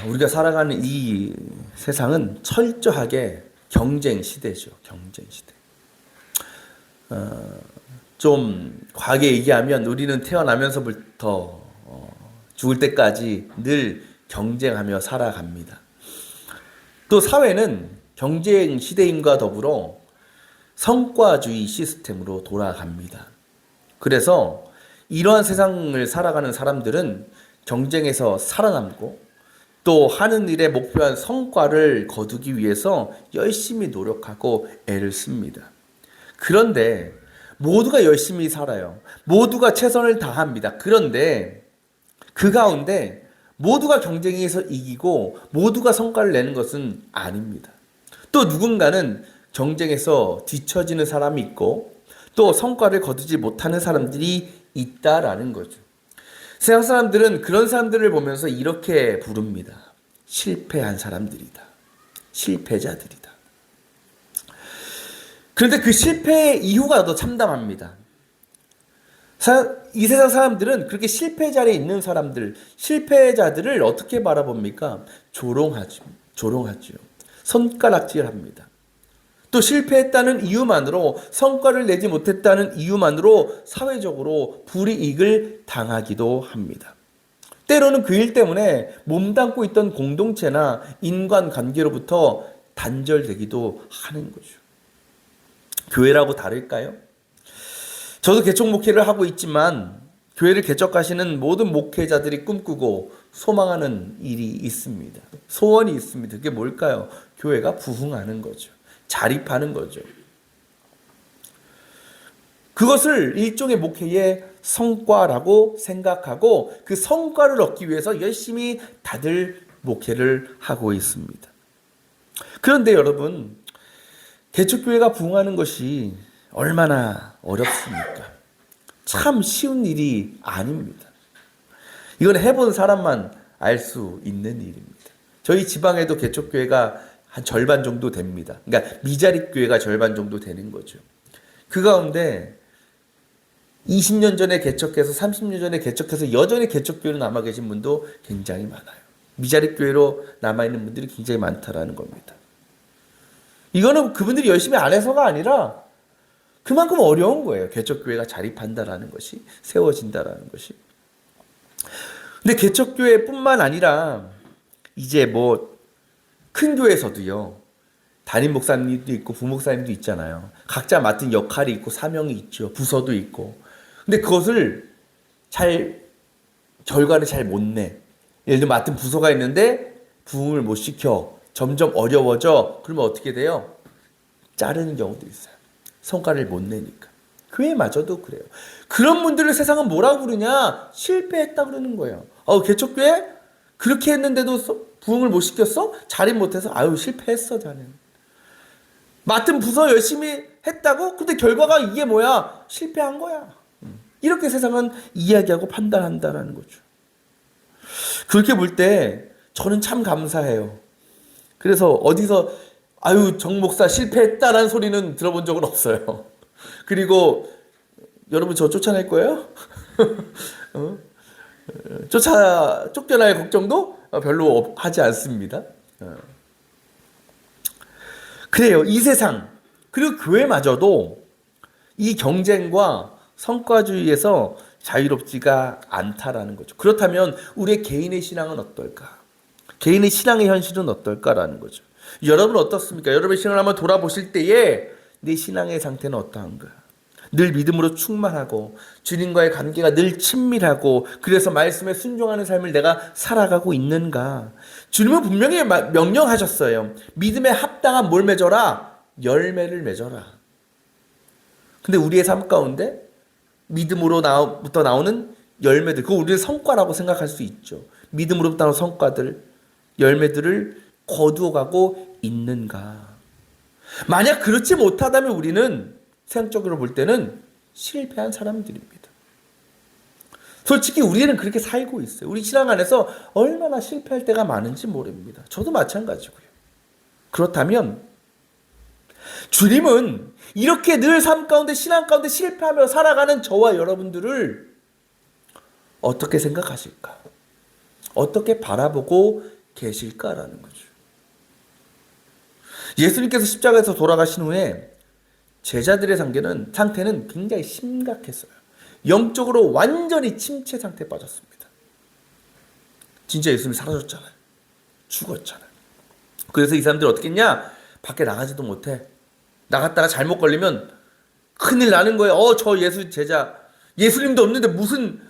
우리가 살아가는 이 세상은 철저하게 경쟁 시대죠. 경쟁 시대. 좀 과하게 얘기하면 우리는 태어나면서부터 죽을 때까지 늘 경쟁하며 살아갑니다. 또 사회는 경쟁 시대임과 더불어 성과주의 시스템으로 돌아갑니다. 그래서 이러한 세상을 살아가는 사람들은 경쟁에서 살아남고 또 하는 일의 목표한 성과를 거두기 위해서 열심히 노력하고 애를 씁니다. 그런데 모두가 열심히 살아요. 모두가 최선을 다합니다. 그런데 그 가운데 모두가 경쟁에서 이기고 모두가 성과를 내는 것은 아닙니다. 또 누군가는 경쟁에서 뒤처지는 사람이 있고 또 성과를 거두지 못하는 사람들이 있다라는 거죠. 세상 사람들은 그런 사람들을 보면서 이렇게 부릅니다. 실패한 사람들이다. 실패자들이다. 그런데 그 실패의 이유가 더 참담합니다. 이 세상 사람들은 그렇게 실패자리에 있는 사람들, 실패자들을 어떻게 바라봅니까? 조롱하죠. 손가락질합니다. 또 실패했다는 이유만으로, 성과를 내지 못했다는 이유만으로 사회적으로 불이익을 당하기도 합니다. 때로는 그 일 때문에 몸담고 있던 공동체나 인간관계로부터 단절되기도 하는 거죠. 교회라고 다를까요? 저도 개척 목회를 하고 있지만 교회를 개척하시는 모든 목회자들이 꿈꾸고 소망하는 일이 있습니다. 소원이 있습니다. 그게 뭘까요? 교회가 부흥하는 거죠. 자립하는 거죠. 그것을 일종의 목회의 성과라고 생각하고 그 성과를 얻기 위해서 열심히 다들 목회를 하고 있습니다. 그런데 여러분, 개척교회가 부흥하는 것이 얼마나 어렵습니까? 참 쉬운 일이 아닙니다. 이건 해본 사람만 알 수 있는 일입니다. 저희 지방에도 개척교회가 한 절반 정도 됩니다. 그러니까 미자립교회가 절반 정도 되는 거죠. 그 가운데 20년 전에 개척해서 30년 전에 개척해서 여전히 개척교회로 남아 계신 분도 굉장히 많아요. 미자립교회로 남아있는 분들이 굉장히 많다라는 겁니다. 이거는 그분들이 열심히 안 해서가 아니라 그만큼 어려운 거예요. 개척교회가 자립한다라는 것이, 세워진다라는 것이. 근데 개척교회뿐만 아니라 이제 큰 교회에서도요, 담임 목사님도 있고 부목사님도 있잖아요. 각자 맡은 역할이 있고 사명이 있죠. 부서도 있고. 근데 그것을 결과를 잘 못 내. 예를 들어 맡은 부서가 있는데 부흥을 못 시켜. 점점 어려워져. 그러면 어떻게 돼요? 자르는 경우도 있어요. 성과를 못 내니까. 교회마저도 그래요. 그런 분들을 세상은 뭐라고 부르냐? 실패했다 그러는 거예요. 개척교회? 그렇게 했는데도 부흥을 못 시켰어? 자립 못해서? 실패했어, 자네는. 맡은 부서 열심히 했다고? 근데 결과가 이게 뭐야? 실패한 거야. 이렇게 세상은 이야기하고 판단한다라는 거죠. 그렇게 볼 때 저는 참 감사해요. 그래서 어디서 정 목사 실패했다라는 소리는 들어본 적은 없어요. 그리고 여러분 저 쫓아낼 거예요? 쫓겨날 걱정도 별로 하지 않습니다. 그래요. 이 세상 그리고 교회마저도 이 경쟁과 성과주의에서 자유롭지가 않다라는 거죠. 그렇다면 우리의 개인의 신앙은 어떨까? 개인의 신앙의 현실은 어떨까라는 거죠. 여러분 어떻습니까? 여러분의 신앙을 한번 돌아보실 때에 내 신앙의 상태는 어떠한가? 늘 믿음으로 충만하고 주님과의 관계가 늘 친밀하고 그래서 말씀에 순종하는 삶을 내가 살아가고 있는가? 주님은 분명히 명령하셨어요. 믿음에 합당한 뭘 맺어라? 열매를 맺어라. 근데 우리의 삶 가운데 믿음으로부터 나오는 열매들, 그거 우리의 성과라고 생각할 수 있죠. 믿음으로부터 나오는 성과들, 열매들을 거두어가고 있는가? 만약 그렇지 못하다면 우리는 세상적으로 볼 때는 실패한 사람들입니다. 솔직히 우리는 그렇게 살고 있어요. 우리 신앙 안에서 얼마나 실패할 때가 많은지 모릅니다. 저도 마찬가지고요. 그렇다면 주님은 이렇게 늘 삶 가운데 신앙 가운데 실패하며 살아가는 저와 여러분들을 어떻게 생각하실까? 어떻게 바라보고 계실까라는 거죠. 예수님께서 십자가에서 돌아가신 후에 제자들의 상태는 굉장히 심각했어요. 영적으로 완전히 침체 상태에 빠졌습니다. 진짜 예수님이 사라졌잖아요. 죽었잖아요. 그래서 이 사람들이 어떻게 했냐? 밖에 나가지도 못해. 나갔다가 잘못 걸리면 큰일 나는 거예요. 저 예수 제자, 예수님도 없는데 무슨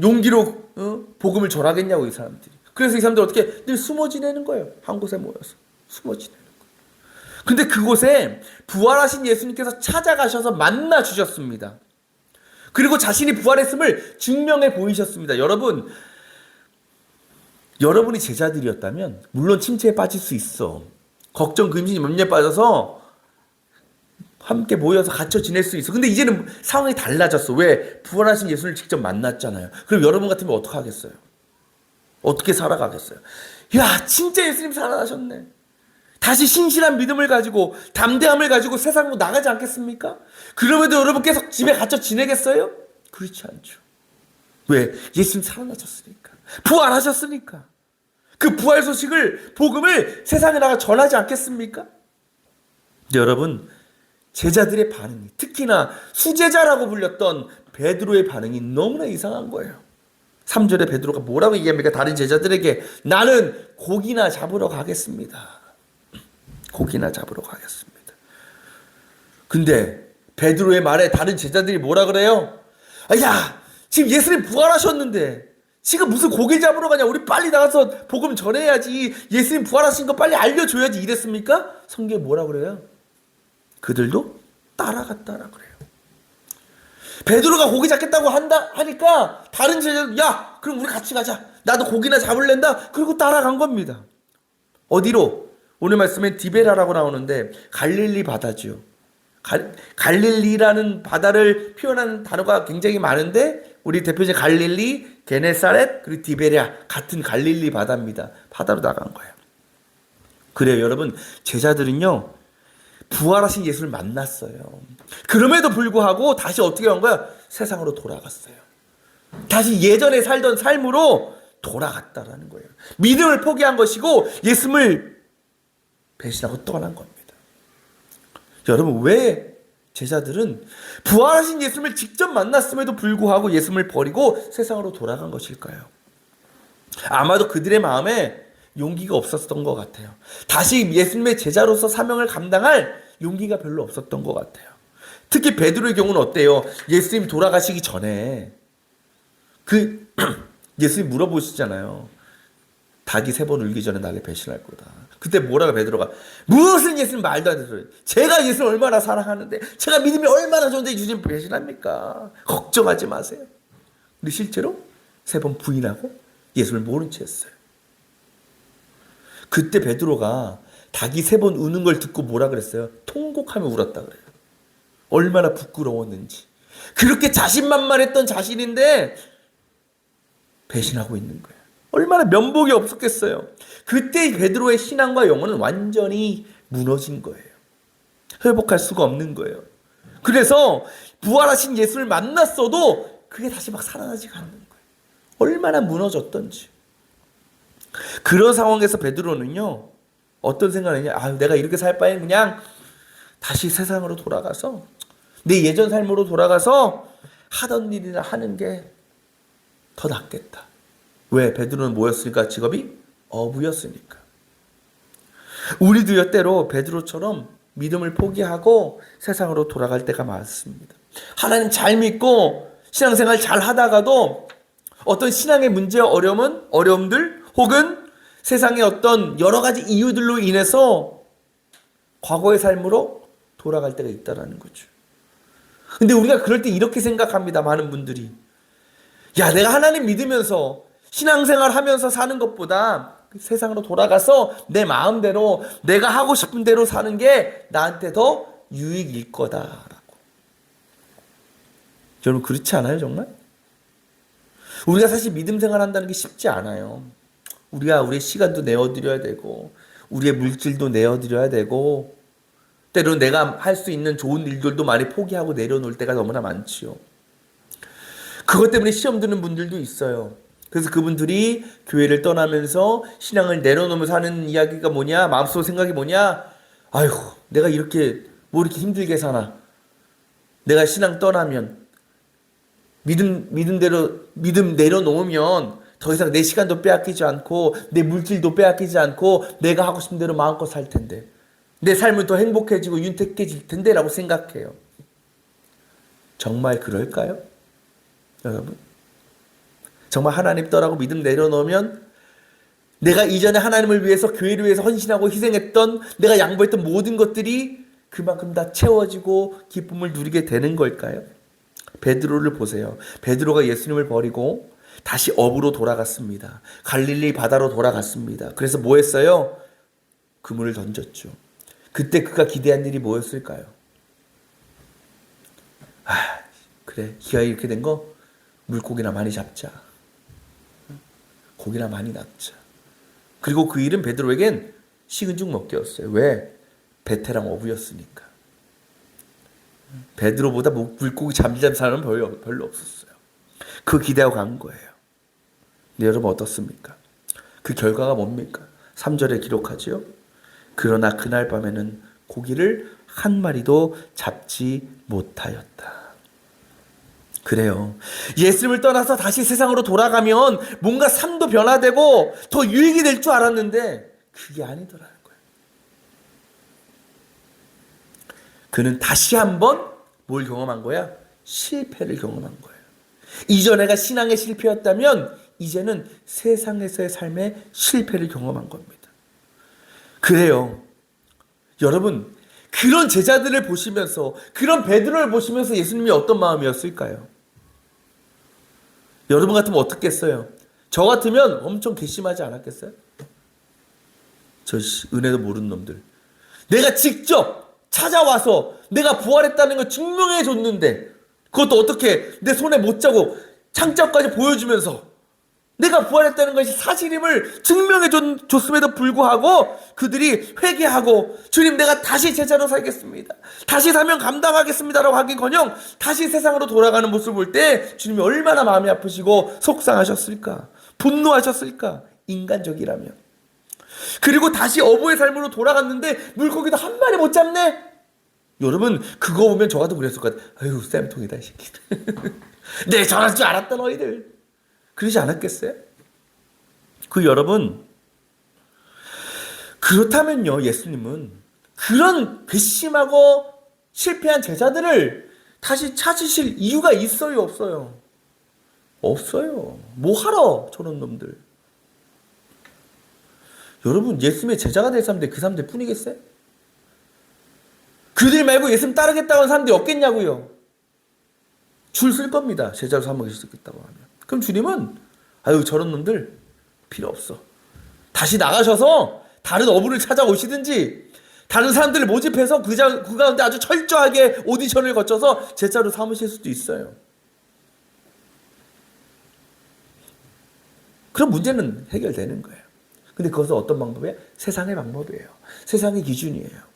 용기로 복음을 전하겠냐고 이 사람들이. 그래서 이 사람들 어떻게 늘 숨어 지내는 거예요. 한 곳에 모여서 숨어 지내는 거예요. 근데 그곳에 부활하신 예수님께서 찾아가셔서 만나 주셨습니다. 그리고 자신이 부활했음을 증명해 보이셨습니다. 여러분이 제자들이었다면 물론 침체에 빠질 수 있어. 걱정, 근심, 염려에 빠져서 함께 모여서 갇혀 지낼 수 있어. 근데 이제는 상황이 달라졌어. 왜? 부활하신 예수를 직접 만났잖아요. 그럼 여러분 같으면 어떻게 하겠어요? 어떻게 살아가겠어요? 야, 진짜 예수님 살아나셨네. 다시 신실한 믿음을 가지고 담대함을 가지고 세상으로 나가지 않겠습니까? 그럼에도 여러분 계속 집에 갇혀 지내겠어요? 그렇지 않죠. 왜? 예수님 살아나셨으니까. 부활하셨으니까. 그 부활 소식을, 복음을 세상에 나가 전하지 않겠습니까? 여러분, 제자들의 반응이, 특히나 수제자라고 불렸던 베드로의 반응이 너무나 이상한 거예요. 3절에 베드로가 뭐라고 얘기합니까? 다른 제자들에게 나는 고기나 잡으러 가겠습니다. 고기나 잡으러 가겠습니다. 근데 베드로의 말에 다른 제자들이 뭐라 그래요? 야, 지금 예수님 부활하셨는데 지금 무슨 고기 잡으러 가냐? 우리 빨리 나가서 복음 전해야지. 예수님 부활하신 거 빨리 알려줘야지. 이랬습니까? 성경에 뭐라 그래요? 그들도 따라갔다라 그래요. 베드로가 고기 잡겠다고 하니까 다른 제자들, 야, 그럼 우리 같이 가자. 나도 고기나 잡을랜다. 그리고 따라간 겁니다. 어디로? 오늘 말씀에 디베라라고 나오는데 갈릴리 바다죠. 갈릴리라는 바다를 표현하는 단어가 굉장히 많은데 우리 대표적인 갈릴리, 게네사렛, 그리고 디베랴 같은 갈릴리 바다입니다. 바다로 나간 거예요. 그래요, 여러분. 제자들은요, 부활하신 예수를 만났어요. 그럼에도 불구하고 다시 어떻게 한 거야? 세상으로 돌아갔어요. 다시 예전에 살던 삶으로 돌아갔다라는 거예요. 믿음을 포기한 것이고 예수님을 배신하고 떠난 겁니다. 여러분, 왜 제자들은 부활하신 예수님을 직접 만났음에도 불구하고 예수님을 버리고 세상으로 돌아간 것일까요? 아마도 그들의 마음에 용기가 없었던 것 같아요. 다시 예수님의 제자로서 사명을 감당할 용기가 별로 없었던 것 같아요. 특히 베드로의 경우는 어때요? 예수님 돌아가시기 전에 예수님 물어보시잖아요. 닭이 3번 울기 전에 나를 배신할 거다. 그때 뭐라고 베드로가, 무슨 예수님 말도 안 되는 소리. 제가 예수님 얼마나 사랑하는데, 제가 믿음이 얼마나 좋은데 주님 배신합니까? 걱정하지 마세요. 근데 실제로 3번 부인하고 예수를 모른 채 했어요. 그때 베드로가 닭이 3번 우는 걸 듣고 뭐라 그랬어요? 통곡하며 울었다 그래요. 얼마나 부끄러웠는지. 그렇게 자신만만했던 자신인데 배신하고 있는 거예요. 얼마나 면목이 없었겠어요. 그때 베드로의 신앙과 영혼은 완전히 무너진 거예요. 회복할 수가 없는 거예요. 그래서 부활하신 예수를 만났어도 그게 다시 막 살아나지가 않는 거예요. 얼마나 무너졌던지. 그런 상황에서 베드로는요, 어떤 생각을 했냐? 내가 이렇게 살 바엔 그냥 다시 세상으로 돌아가서 내 예전 삶으로 돌아가서 하던 일이나 하는 게 더 낫겠다. 왜? 베드로는 뭐였으니까? 직업이 어부였으니까. 우리도요, 때로 베드로처럼 믿음을 포기하고 세상으로 돌아갈 때가 많습니다. 하나님 잘 믿고 신앙생활 잘 하다가도 어떤 신앙의 문제와 어려움들 혹은 세상의 어떤 여러 가지 이유들로 인해서 과거의 삶으로 돌아갈 때가 있다는 거죠. 근데 우리가 그럴 때 이렇게 생각합니다. 많은 분들이. 야, 내가 하나님 믿으면서 신앙생활 하면서 사는 것보다 세상으로 돌아가서 내 마음대로 내가 하고 싶은 대로 사는 게 나한테 더 유익일 거다라고. 여러분, 그렇지 않아요, 정말? 우리가 사실 믿음 생활 한다는 게 쉽지 않아요. 우리가 우리의 시간도 내어드려야 되고 우리의 물질도 내어드려야 되고 때로는 내가 할 수 있는 좋은 일들도 많이 포기하고 내려놓을 때가 너무나 많지요. 그것 때문에 시험 드는 분들도 있어요. 그래서 그분들이 교회를 떠나면서 신앙을 내려놓으면서 하는 이야기가 뭐냐? 마음속 생각이 뭐냐? 아이고, 내가 이렇게 뭐 이렇게 힘들게 사나? 내가 신앙 떠나면 믿음 내려놓으면 더 이상 내 시간도 빼앗기지 않고 내 물질도 빼앗기지 않고 내가 하고 싶은 대로 마음껏 살 텐데 내 삶은 더 행복해지고 윤택해질 텐데라고 생각해요. 정말 그럴까요? 여러분? 정말 하나님 떠나고 믿음 내려놓으면 내가 이전에 하나님을 위해서 교회를 위해서 헌신하고 희생했던 내가 양보했던 모든 것들이 그만큼 다 채워지고 기쁨을 누리게 되는 걸까요? 베드로를 보세요. 베드로가 예수님을 버리고 다시 업으로 돌아갔습니다. 갈릴리 바다로 돌아갔습니다. 그래서 뭐 했어요? 그물을 던졌죠. 그때 그가 기대한 일이 뭐였을까요? 그래, 기왕 이렇게 된 거 물고기나 많이 잡자. 고기나 많이 낚자. 그리고 그 일은 베드로에겐 식은 죽 먹기였어요. 왜? 베테랑 어부였으니까. 베드로보다 물고기 잡는 사람은 별로 없었어요. 그 기대하고 간 거예요. 근데 여러분 어떻습니까? 그 결과가 뭡니까? 3절에 기록하죠. 그러나 그날 밤에는 고기를 한 마리도 잡지 못하였다. 그래요. 예수님을 떠나서 다시 세상으로 돌아가면 뭔가 삶도 변화되고 더 유익이 될 줄 알았는데 그게 아니더라는 거예요. 그는 다시 한번 뭘 경험한 거야? 실패를 경험한 거예요. 이전에가 신앙의 실패였다면 이제는 세상에서의 삶의 실패를 경험한 겁니다. 그래요. 여러분, 그런 제자들을 보시면서 그런 베드로를 보시면서 예수님이 어떤 마음이었을까요? 여러분 같으면 어떻겠어요? 저 같으면 엄청 괘씸하지 않았겠어요? 저 은혜도 모르는 놈들. 내가 직접 찾아와서 내가 부활했다는 걸 증명해 줬는데 그것도 어떻게 내 손에 못 자고 창자까지 보여주면서 내가 부활했다는 것이 사실임을 증명해 줬음에도 불구하고 그들이 회개하고 주님 내가 다시 제자로 살겠습니다. 다시 사명 감당하겠습니다라고 하기커녕 다시 세상으로 돌아가는 모습을 볼 때 주님이 얼마나 마음이 아프시고 속상하셨을까? 분노하셨을까? 인간적이라면. 그리고 다시 어부의 삶으로 돌아갔는데 물고기도 한 마리 못 잡네? 여러분 그거 보면 저 같아도 그랬을 것 같아요. 아유 쌤통이다 이 새끼들. 내 저럴 줄 알았다 너희들. 그러지 않았겠어요? 여러분 그렇다면요 예수님은 그런 괘씸하고 실패한 제자들을 다시 찾으실 이유가 있어요 없어요? 없어요. 뭐하러 저런 놈들. 여러분 예수님의 제자가 될 사람들 그 사람들 뿐이겠어요? 그들 말고 예수님 따르겠다고 하는 사람들이 없겠냐고요. 줄 쓸 겁니다. 제자로 삼으시겠다고 하면. 그럼 주님은 아유 저런 놈들 필요 없어. 다시 나가셔서 다른 어부를 찾아오시든지 다른 사람들을 모집해서 그 가운데 아주 철저하게 오디션을 거쳐서 제자로 삼으실 수도 있어요. 그럼 문제는 해결되는 거예요. 근데 그것은 어떤 방법이에요? 세상의 방법이에요. 세상의 기준이에요.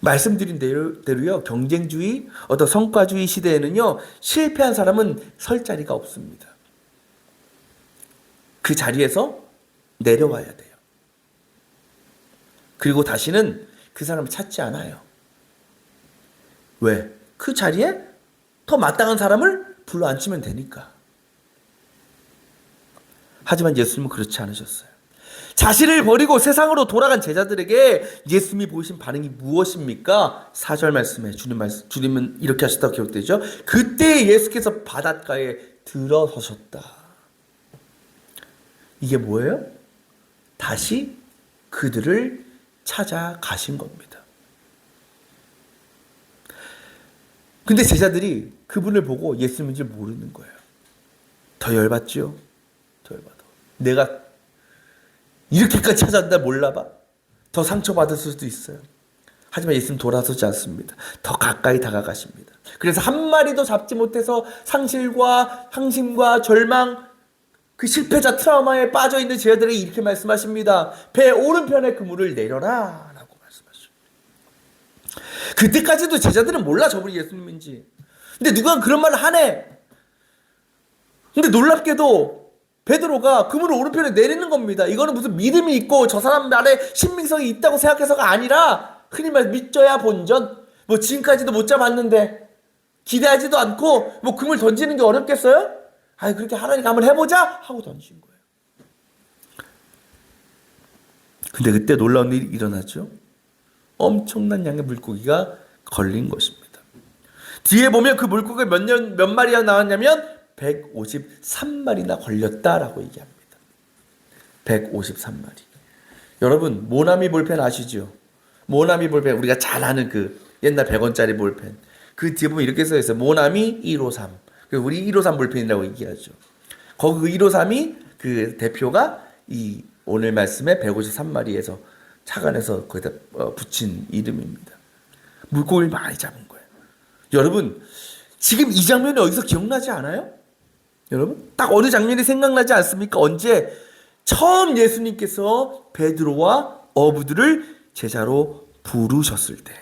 말씀드린 대로요, 경쟁주의, 어떤 성과주의 시대에는요, 실패한 사람은 설 자리가 없습니다. 그 자리에서 내려와야 돼요. 그리고 다시는 그 사람을 찾지 않아요. 왜? 그 자리에 더 마땅한 사람을 불러 앉히면 되니까. 하지만 예수님은 그렇지 않으셨어요. 자신을 버리고 세상으로 돌아간 제자들에게 예수님이 보이신 반응이 무엇입니까? 4절 말씀에 주님은 이렇게 하셨다고 기록되죠. 그때 예수께서 바닷가에 들어서셨다. 이게 뭐예요? 다시 그들을 찾아가신 겁니다. 근데 제자들이 그분을 보고 예수님인 줄 모르는 거예요. 더 열받죠? 더 열받아. 내가 이렇게까지 찾아온다 몰라봐? 더 상처받을 수도 있어요. 하지만 예수님 돌아서지 않습니다. 더 가까이 다가가십니다. 그래서 한 마리도 잡지 못해서 상실과 상심과 절망, 그 실패자 트라우마에 빠져있는 제자들에게 이렇게 말씀하십니다. 배 오른편에 그물을 내려라 라고 말씀하십니다. 그때까지도 제자들은 몰라 저분이 예수님인지. 근데 누가 그런 말을 하네. 근데 놀랍게도 베드로가 그물을 오른편에 내리는 겁니다. 이거는 무슨 믿음이 있고 저 사람 말에 신빙성이 있다고 생각해서가 아니라 흔히 말 믿져야 본전. 뭐 지금까지도 못 잡았는데 기대하지도 않고 뭐 그물 던지는 게 어렵겠어요? 아니 그렇게 하나님 한번 해보자 하고 던진 거예요. 근데 그때 놀라운 일이 일어나죠. 엄청난 양의 물고기가 걸린 것입니다. 뒤에 보면 그 물고기가 몇 마리가 나왔냐면 153마리나 걸렸다라고 얘기합니다. 153마리. 여러분 모나미 볼펜 아시죠? 모나미 볼펜 우리가 잘 아는 그 옛날 100원짜리 볼펜. 그 뒤에 보면 이렇게 써 있어요. 모나미 153. 우리 153 볼펜이라고 얘기하죠. 거기 그 153이 그 대표가 이 오늘 말씀에 153마리에서 착안해서 거기다 붙인 이름입니다. 물고기를 많이 잡은 거예요. 여러분 지금 이 장면이 어디서 기억나지 않아요? 여러분 딱 어느 장면이 생각나지 않습니까? 언제 처음 예수님께서 베드로와 어부들을 제자로 부르셨을 때.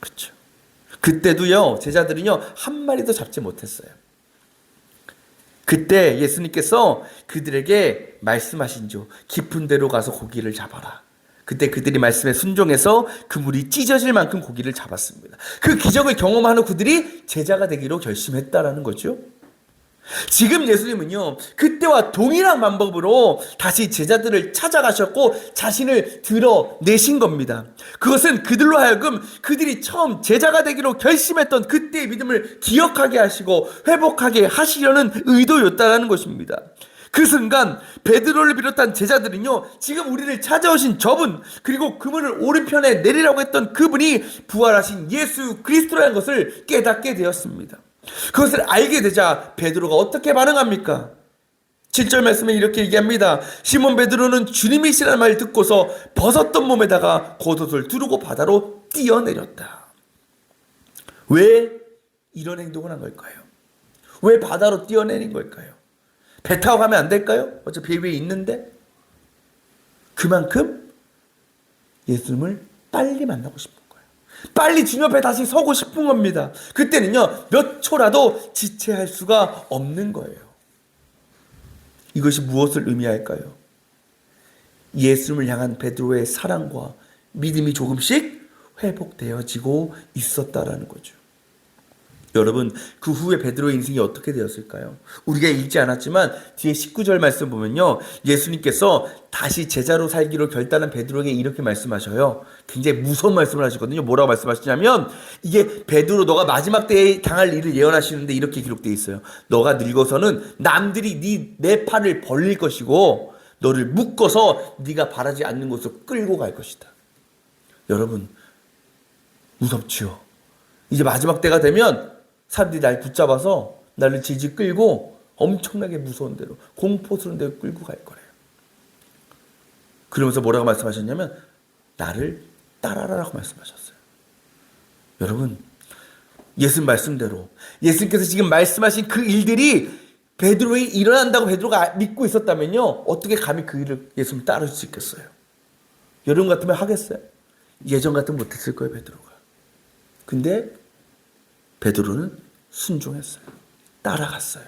그렇죠. 그때도요 제자들은요 한 마리도 잡지 못했어요. 그때 예수님께서 그들에게 말씀하신죠. 깊은 데로 가서 고기를 잡아라. 그때 그들이 말씀에 순종해서 그물이 찢어질 만큼 고기를 잡았습니다. 그 기적을 경험하는 그들이 제자가 되기로 결심했다라는 거죠. 지금 예수님은요 그때와 동일한 방법으로 다시 제자들을 찾아가셨고 자신을 드러내신 겁니다. 그것은 그들로 하여금 그들이 처음 제자가 되기로 결심했던 그때의 믿음을 기억하게 하시고 회복하게 하시려는 의도였다는 것입니다. 그 순간 베드로를 비롯한 제자들은요 지금 우리를 찾아오신 저분 그리고 그물을 오른편에 내리라고 했던 그분이 부활하신 예수 그리스도라는 것을 깨닫게 되었습니다. 그것을 알게 되자 베드로가 어떻게 반응합니까? 7절 말씀에 이렇게 얘기합니다. 시몬 베드로는 주님이시라는 말을 듣고서 벗었던 몸에다가 겉옷을 두르고 바다로 뛰어내렸다. 왜 이런 행동을 한 걸까요? 왜 바다로 뛰어내린 걸까요? 배 타고 가면 안 될까요? 어차피 배 위에 있는데. 그만큼 예수님을 빨리 만나고 싶은 거예요. 빨리 주님 앞에 다시 서고 싶은 겁니다. 그때는요 몇 초라도 지체할 수가 없는 거예요. 이것이 무엇을 의미할까요? 예수님을 향한 베드로의 사랑과 믿음이 조금씩 회복되어지고 있었다라는 거죠. 여러분 그 후에 베드로의 인생이 어떻게 되었을까요? 우리가 읽지 않았지만 뒤에 19절 말씀 보면요 예수님께서 다시 제자로 살기로 결단한 베드로에게 이렇게 말씀하셔요. 굉장히 무서운 말씀을 하시거든요. 뭐라고 말씀하시냐면 이게 베드로 너가 마지막 때에 당할 일을 예언하시는데 이렇게 기록되어 있어요. 너가 늙어서는 남들이 내 팔을 벌릴 것이고 너를 묶어서 네가 바라지 않는 곳으로 끌고 갈 것이다. 여러분 무섭지요. 이제 마지막 때가 되면 사람들이 날 붙잡아서 나를 질질 끌고 엄청나게 무서운 데로 공포스러운 데로 끌고 갈 거래요. 그러면서 뭐라고 말씀하셨냐면 나를 따라라라고 말씀하셨어요. 여러분 예수님 말씀대로 예수님께서 지금 말씀하신 그 일들이 베드로에 일어난다고 베드로가 믿고 있었다면요 어떻게 감히 그 일을 예수님 따를 수 있겠어요? 여러분 같으면 하겠어요? 예전 같으면 못했을 거예요 베드로가. 근데 베드로는 순종했어요. 따라갔어요.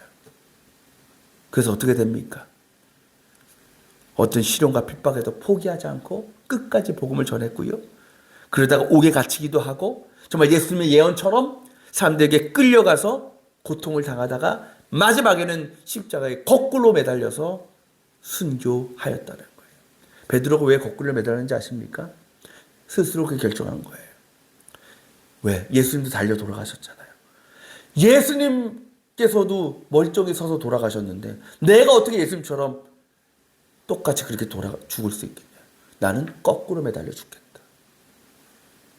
그래서 어떻게 됩니까? 어떤 시련과 핍박에도 포기하지 않고 끝까지 복음을 전했고요. 그러다가 옥에 갇히기도 하고 정말 예수님의 예언처럼 사람들에게 끌려가서 고통을 당하다가 마지막에는 십자가에 거꾸로 매달려서 순교하였다는 거예요. 베드로가 왜 거꾸로 매달렸는지 아십니까? 스스로 그 결정한 거예요. 왜? 예수님도 달려 돌아가셨잖아요. 예수님께서도 멀쩡히 서서 돌아가셨는데 내가 어떻게 예수님처럼 똑같이 그렇게 죽을 수 있겠냐. 나는 거꾸로 매달려 죽겠다.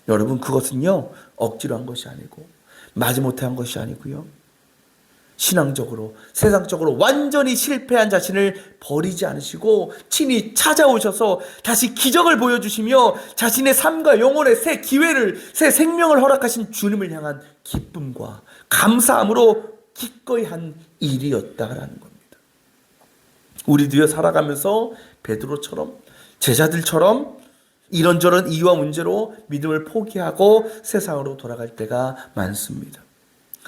여러분 그것은요 억지로 한 것이 아니고 마지못해 한 것이 아니고요. 신앙적으로 세상적으로 완전히 실패한 자신을 버리지 않으시고 친히 찾아오셔서 다시 기적을 보여주시며 자신의 삶과 영혼의 새 기회를 새 생명을 허락하신 주님을 향한 기쁨과 감사함으로 기꺼이 한 일이었다라는 겁니다. 우리도요 살아가면서 베드로처럼 제자들처럼 이런저런 이유와 문제로 믿음을 포기하고 세상으로 돌아갈 때가 많습니다.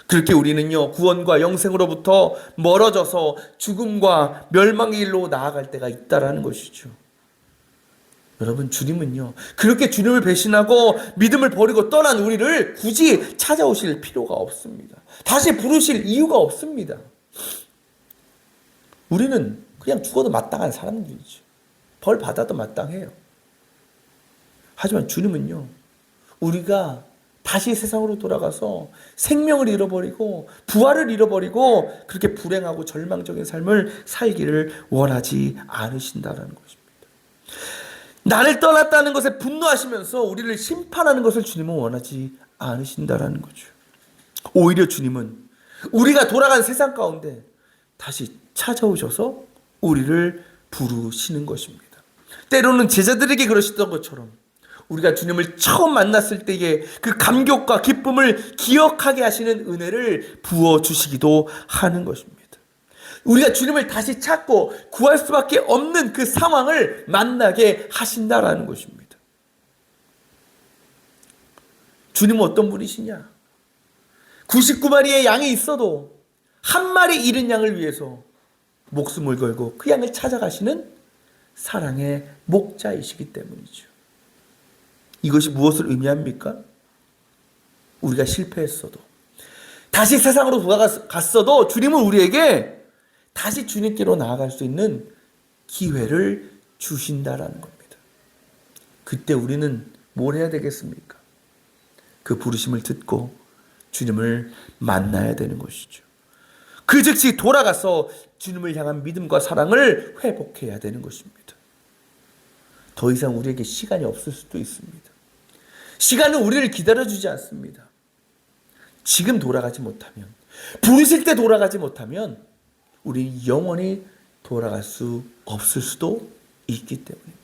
그렇게 우리는요, 구원과 영생으로부터 멀어져서 죽음과 멸망의 길로 나아갈 때가 있다라는 것이죠. 여러분, 주님은요, 그렇게 주님을 배신하고 믿음을 버리고 떠난 우리를 굳이 찾아오실 필요가 없습니다. 다시 부르실 이유가 없습니다. 우리는 그냥 죽어도 마땅한 사람들이죠. 벌 받아도 마땅해요. 하지만 주님은요, 우리가 다시 세상으로 돌아가서 생명을 잃어버리고 부활을 잃어버리고 그렇게 불행하고 절망적인 삶을 살기를 원하지 않으신다는 것입니다. 나를 떠났다는 것에 분노하시면서 우리를 심판하는 것을 주님은 원하지 않으신다는 거죠. 오히려 주님은 우리가 돌아간 세상 가운데 다시 찾아오셔서 우리를 부르시는 것입니다. 때로는 제자들에게 그러시던 것처럼 우리가 주님을 처음 만났을 때의 그 감격과 기쁨을 기억하게 하시는 은혜를 부어주시기도 하는 것입니다. 우리가 주님을 다시 찾고 구할 수밖에 없는 그 상황을 만나게 하신다라는 것입니다. 주님은 어떤 분이시냐? 99마리의 양이 있어도 한 마리 잃은 양을 위해서 목숨을 걸고 그 양을 찾아가시는 사랑의 목자이시기 때문이죠. 이것이 무엇을 의미합니까? 우리가 실패했어도 다시 세상으로 돌아갔어도 주님은 우리에게 다시 주님께로 나아갈 수 있는 기회를 주신다라는 겁니다. 그때 우리는 뭘 해야 되겠습니까? 그 부르심을 듣고 주님을 만나야 되는 것이죠. 그 즉시 돌아가서 주님을 향한 믿음과 사랑을 회복해야 되는 것입니다. 더 이상 우리에게 시간이 없을 수도 있습니다. 시간은 우리를 기다려주지 않습니다. 지금 돌아가지 못하면, 부르실 때 돌아가지 못하면 우리 영원히 돌아갈 수 없을 수도 있기 때문입니다.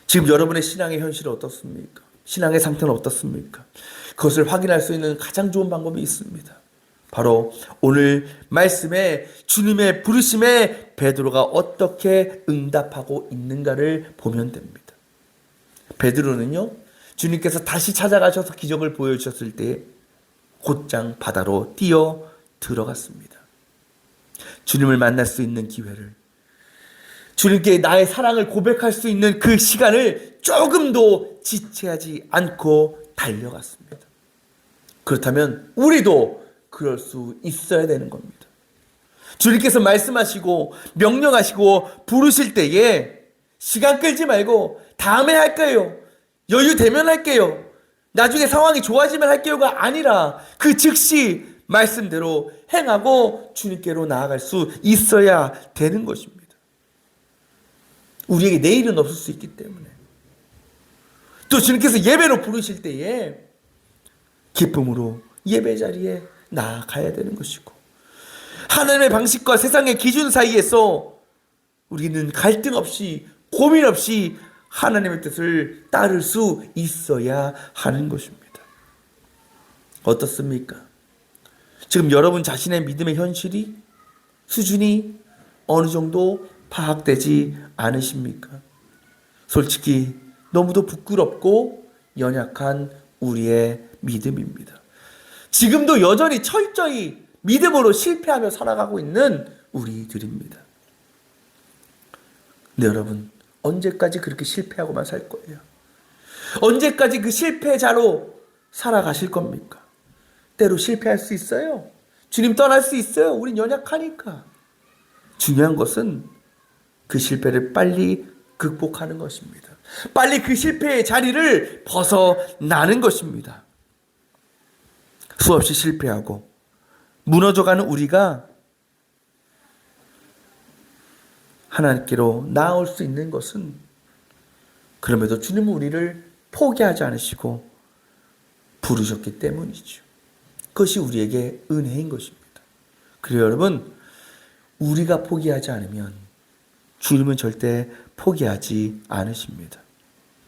지금 여러분의 신앙의 현실은 어떻습니까? 신앙의 상태는 어떻습니까? 그것을 확인할 수 있는 가장 좋은 방법이 있습니다. 바로 오늘 말씀에 주님의 부르심에 베드로가 어떻게 응답하고 있는가를 보면 됩니다. 베드로는요, 주님께서 다시 찾아가셔서 기적을 보여주셨을 때 곧장 바다로 뛰어 들어갔습니다. 주님을 만날 수 있는 기회를, 주님께 나의 사랑을 고백할 수 있는 그 시간을 조금도 지체하지 않고 달려갔습니다. 그렇다면 우리도 그럴 수 있어야 되는 겁니다. 주님께서 말씀하시고 명령하시고 부르실 때에 시간 끌지 말고 다음에 할까요? 여유 되면 할게요. 나중에 상황이 좋아지면 할게요가 아니라 그 즉시 말씀대로 행하고 주님께로 나아갈 수 있어야 되는 것입니다. 우리에게 내일은 없을 수 있기 때문에. 또 주님께서 예배로 부르실 때에 기쁨으로 예배 자리에 나아가야 되는 것이고, 하나님의 방식과 세상의 기준 사이에서 우리는 갈등 없이 고민 없이 하나님의 뜻을 따를 수 있어야 하는 것입니다. 어떻습니까? 지금 여러분 자신의 믿음의 현실이, 수준이 어느 정도 파악되지 않으십니까? 솔직히 너무도 부끄럽고 연약한 우리의 믿음입니다. 지금도 여전히 철저히 믿음으로 실패하며 살아가고 있는 우리들입니다. 근데 여러분, 언제까지 그렇게 실패하고만 살 거예요? 언제까지 그 실패자로 살아가실 겁니까? 때로 실패할 수 있어요. 주님 떠날 수 있어요. 우린 연약하니까. 중요한 것은 그 실패를 빨리 극복하는 것입니다. 빨리 그 실패의 자리를 벗어나는 것입니다. 수없이 실패하고 무너져가는 우리가 하나님께로 나아올 수 있는 것은, 그럼에도 주님은 우리를 포기하지 않으시고 부르셨기 때문이죠. 그것이 우리에게 은혜인 것입니다. 그래요, 여러분, 우리가 포기하지 않으면 주님은 절대 포기하지 않으십니다.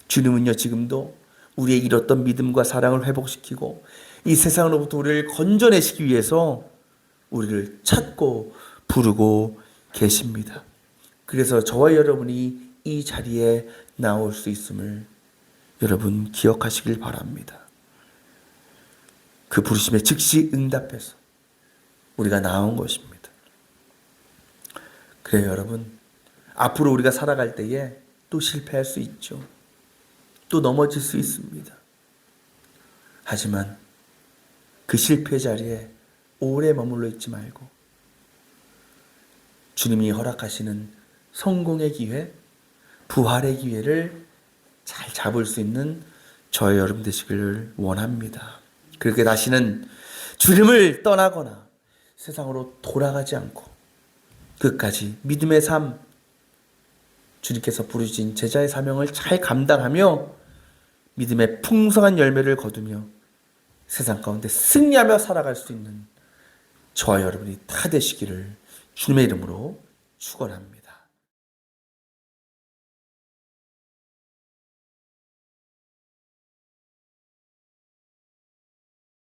주님은요, 지금도 우리의 잃었던 믿음과 사랑을 회복시키고 이 세상으로부터 우리를 건져내시기 위해서 우리를 찾고 부르고 계십니다. 그래서 저와 여러분이 이 자리에 나올 수 있음을 여러분 기억하시길 바랍니다. 그 부르심에 즉시 응답해서 우리가 나온 것입니다. 그래요, 여러분. 앞으로 우리가 살아갈 때에 또 실패할 수 있죠. 또 넘어질 수 있습니다. 하지만 그 실패 자리에 오래 머물러 있지 말고 주님이 허락하시는 성공의 기회, 부활의 기회를 잘 잡을 수 있는 저의 여러분 되시기를 원합니다. 그렇게 다시는 주님을 떠나거나 세상으로 돌아가지 않고 끝까지 믿음의 삶, 주님께서 부르신 제자의 사명을 잘 감당하며 믿음의 풍성한 열매를 거두며 세상 가운데 승리하며 살아갈 수 있는 저와 여러분이 다 되시기를 주님의 이름으로 축원합니다.